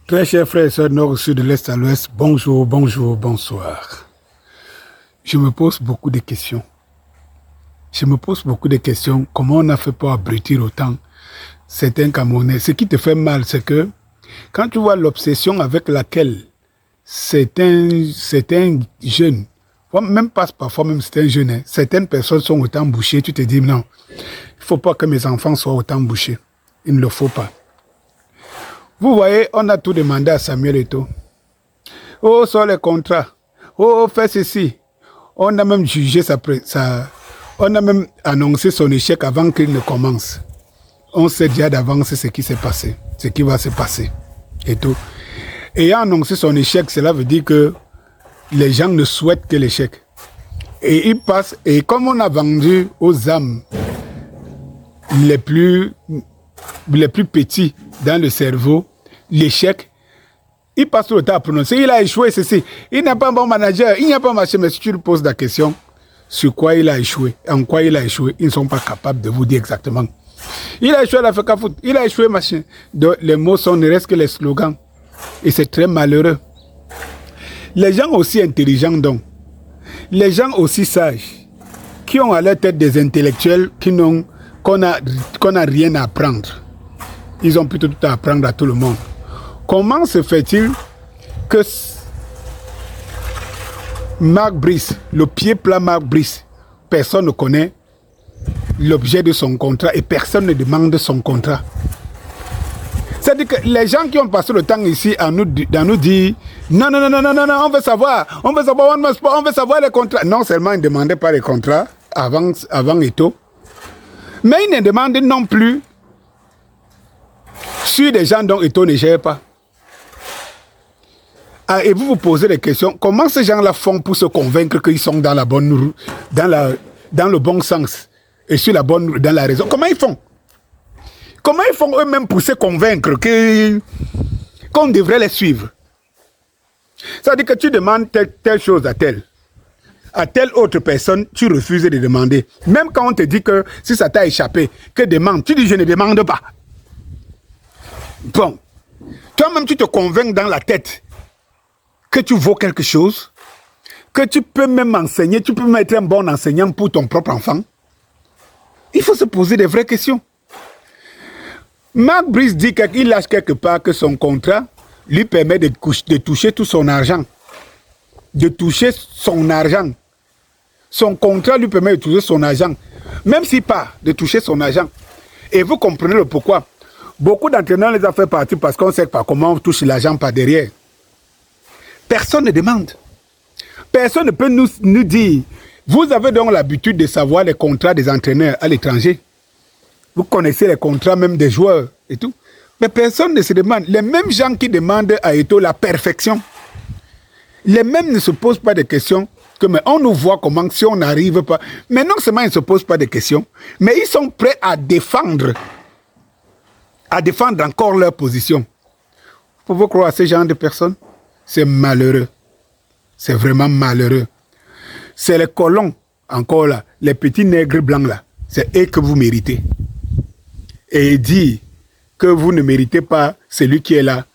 Très chers frères et sœurs nord, sud, de l'est à l'ouest, bonjour, bonjour, bonsoir. Je me pose beaucoup de questions. Comment on a fait pour abrutir autant certains Camerounais? Ce qui te fait mal, c'est que quand tu vois l'obsession avec laquelle certains jeunes, même pas parfois même certains jeunes, certaines personnes sont autant bouchées, tu te dis non, il ne faut pas que mes enfants soient autant bouchés. Il ne le faut pas. Vous voyez, on a tout demandé à Samuel Eto'o. Oh, sur les contrats. Oh, fais ceci. On a même jugé on a même annoncé son échec avant qu'il ne commence. On sait déjà d'avance ce qui s'est passé, ce qui va se passer. Et tout. Ayant annoncé son échec, cela veut dire que les gens ne souhaitent que l'échec. Et il passe, et comme on a vendu aux âmes les plus petits dans le cerveau, l'échec, il passe tout le temps à prononcer. Il a échoué, ceci. Il n'est pas un bon manager, il n'y a pas marché. Mais si tu lui poses la question, sur quoi il a échoué, en quoi il a échoué, ils ne sont pas capables de vous dire exactement. Il a échoué à la FECA Foot, il a échoué, machin. Donc, les mots ne restent que les slogans. Et c'est très malheureux. Les gens aussi intelligents, donc, les gens aussi sages, qui ont à leur tête des intellectuels qu'on n'a rien à apprendre. Ils ont plutôt tout à apprendre à tout le monde. Comment se fait-il que Marc Brice, le pied plat Marc Brice, personne ne connaît l'objet de son contrat et personne ne demande son contrat? C'est-à-dire que les gens qui ont passé le temps ici à nous dire non, on veut savoir les contrats. Non seulement ils ne demandaient pas les contrats avant Eto'o, mais ils ne demandent non plus sur des gens dont Eto'o ne gère pas. Ah, et vous vous posez des questions, comment ces gens-là font pour se convaincre qu'ils sont dans la bonne route, dans le bon sens et dans la raison? Comment ils font? Comment ils font eux-mêmes pour se convaincre qu'on devrait les suivre? C'est-à-dire que tu demandes telle chose à telle autre personne, tu refuses de demander. Même quand on te dit que si ça t'a échappé, que demande, tu dis je ne demande pas. Bon, toi-même tu te convaincs dans la tête que tu vaux quelque chose, que tu peux même enseigner, tu peux même être un bon enseignant pour ton propre enfant. Il faut se poser des vraies questions. Marc Brice dit qu'il lâche quelque part que son contrat lui permet de toucher tout son argent. De toucher son argent. Son contrat lui permet de toucher son argent. Même s'il part de toucher son argent. Et vous comprenez le pourquoi. Beaucoup d'entraîneurs les ont fait partir parce qu'on ne sait pas comment on touche l'argent par derrière. Personne ne demande. Personne ne peut nous dire. Vous avez donc l'habitude de savoir les contrats des entraîneurs à l'étranger. Vous connaissez les contrats même des joueurs et tout. Mais personne ne se demande. Les mêmes gens qui demandent à Eto'o la perfection, les mêmes ne se posent pas de questions que mais on nous voit comment si on n'arrive pas. Mais non seulement ils ne se posent pas de questions, mais ils sont prêts à défendre encore leur position. Vous pouvez croire à ce genre de personnes? C'est malheureux. C'est vraiment malheureux. C'est les colons, encore là, les petits nègres blancs là. C'est eux que vous méritez. Et dire que vous ne méritez pas celui qui est là,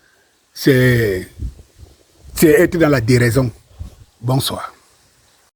c'est être dans la déraison. Bonsoir.